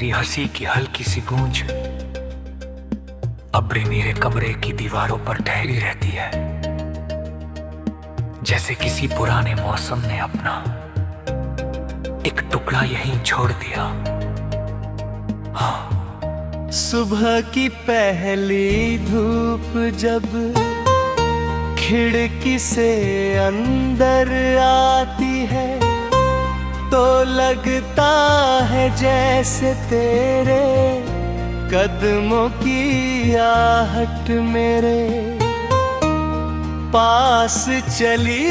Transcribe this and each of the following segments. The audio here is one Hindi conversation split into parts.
तेरी हंसी की हल्की सी गूंज अब भी मेरे कमरे की दीवारों पर ठहरी रहती है, जैसे किसी पुराने मौसम ने अपना एक टुकड़ा यहीं छोड़ दिया। हाँ। सुबह की पहली धूप जब खिड़की से अंदर आती है तो लगता है जैसे तेरे कदमों की आहट मेरे पास चली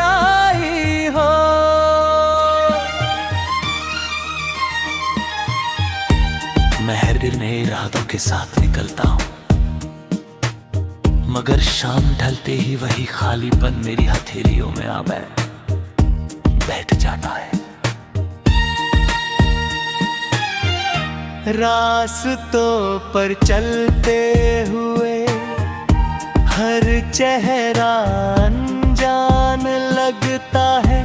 आई हो। मैं हर दिन नए इरादों के साथ निकलता हूँ, मगर शाम ढलते ही वही खालीपन मेरी हथेलियों में आ बैठ जाता है। रास्तों पर चलते हुए हर चेहरा अनजान लगता है,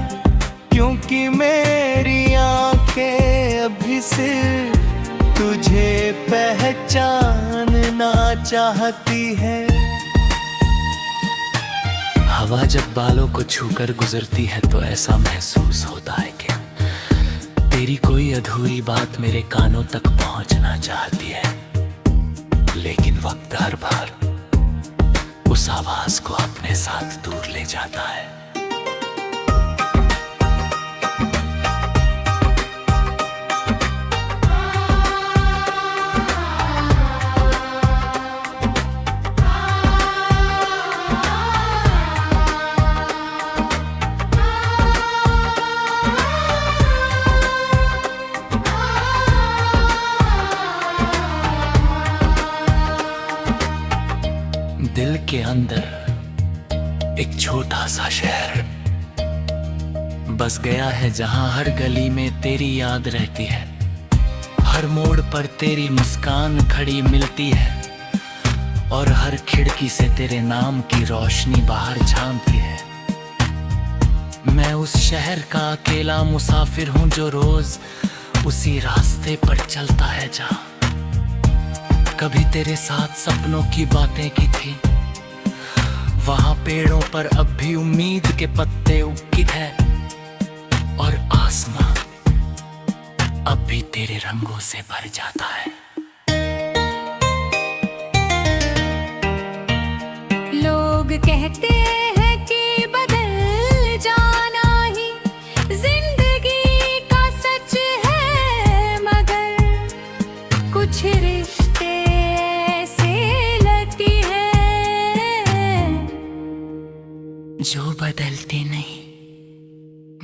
क्योंकि मेरी आंखें अभी सिर्फ तुझे पहचानना चाहती है। हवा जब बालों को छूकर गुजरती है तो ऐसा महसूस होता है कि तेरी कोई अधूरी बात मेरे कानों तक पहुंचना चाहती है, लेकिन वक्त हर बार उस आवाज को अपने साथ दूर ले जाता है। दिल के अंदर एक छोटा सा शहर बस गया है, जहां हर गली में तेरी याद रहती है, हर मोड़ पर तेरी मुस्कान खड़ी मिलती है और हर खिड़की से तेरे नाम की रोशनी बाहर झांकती है। मैं उस शहर का अकेला मुसाफिर हूं जो रोज उसी रास्ते पर चलता है जहां कभी तेरे साथ सपनों की बातें की थी। वहां पेड़ों पर अब भी उम्मीद के पत्ते उगते हैं और आसमां अब भी तेरे रंगों से भर जाता है। लोग कहते हैं कि बदल जाना ही जिंदगी का सच है, मगर कुछ रिश्ते जो बदलते नहीं,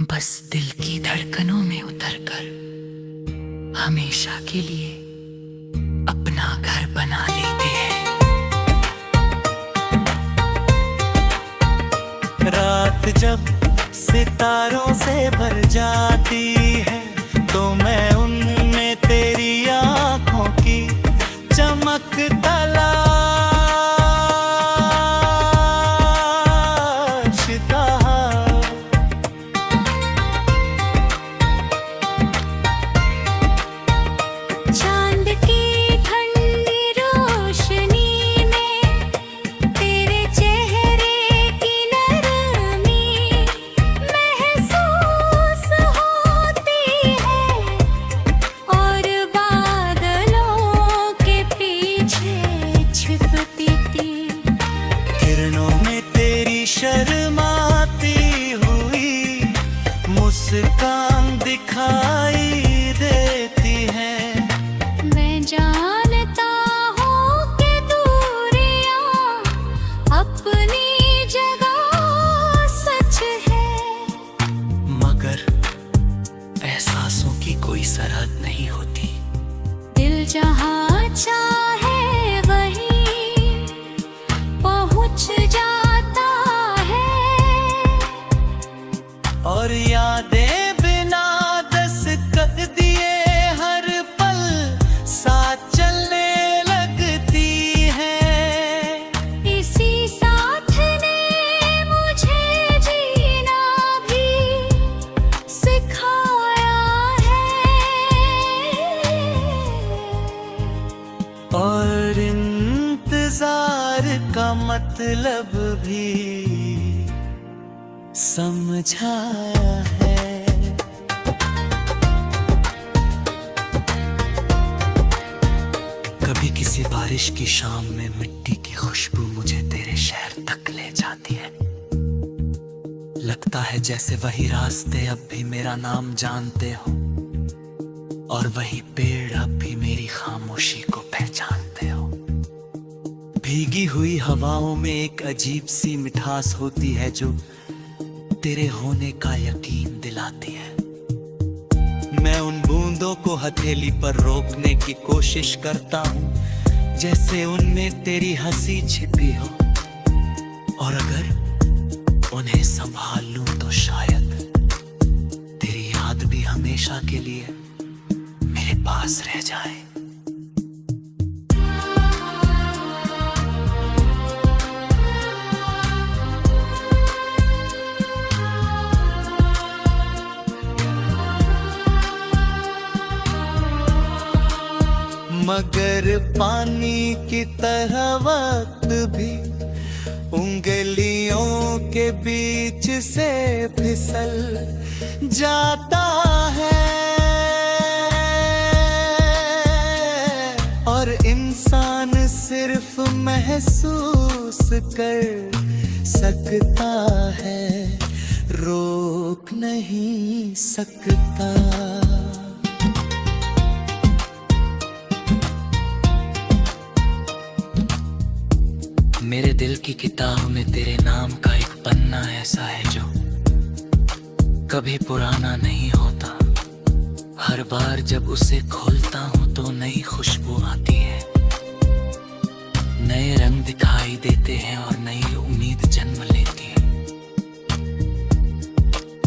बस दिल की धड़कनों में उतरकर हमेशा के लिए अपना घर बना लेते हैं। रात जब सितारों से भर जाती है तो मैं उनमें तेरी आंखों की चमक शर्माती हुई मुस्कान दिखाई देती है। मैं जानता हूँ कि दूरियां अपनी जगह सच है, मगर एहसासों की कोई सरहद नहीं होती। दिल जहाँ चाहे वहीं पहुँच जा और यादें बिना दस्तक दिए हर पल साथ चलने लगती हैं। इसी साथ ने मुझे जीना भी सिखाया। मतलब भी समझाया है। कभी किसी बारिश की शाम में मिट्टी की खुशबू मुझे तेरे शहर तक ले जाती है। लगता है जैसे वही रास्ते अब भी मेरा नाम जानते हो, और वही पेड़ अब भी मेरी खामोशी को पहचानते हो। भीगी हुई हवाओं में एक अजीब सी मिठास होती है जो तेरे होने का यकीन दिलाती है। मैं उन बूंदों को हथेली पर रोकने की कोशिश करता हूँ जैसे उनमें तेरी हंसी छिपी हो, और अगर उन्हें संभाल लूं तो शायद तेरी याद भी हमेशा के लिए मेरे पास रह जाए। मगर पानी की तरह वक्त भी उंगलियों के बीच से फिसल जाता है, और इंसान सिर्फ महसूस कर सकता है, रोक नहीं सकता। मेरे दिल की किताब में तेरे नाम का एक पन्ना ऐसा है जो कभी पुराना नहीं होता। हर बार जब उसे खोलता हूँ तो नई खुशबू आती है, नए रंग दिखाई देते हैं और नई उम्मीद जन्म लेती है।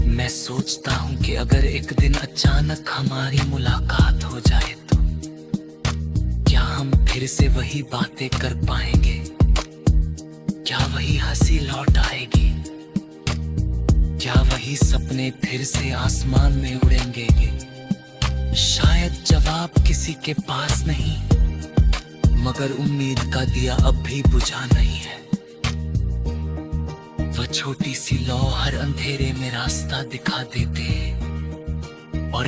मैं सोचता हूँ कि अगर एक दिन अचानक हमारी मुलाकात हो जाए तो क्या हम फिर से वही बातें कर पाएंगे? क्या वही हंसी लौट आएगी? क्या वही सपने फिर से आसमान में उड़ेंगे? शायद जवाब किसी के पास नहीं, मगर उम्मीद का दिया अब भी बुझा नहीं है। वह छोटी सी लौ हर अंधेरे में रास्ता दिखा देते और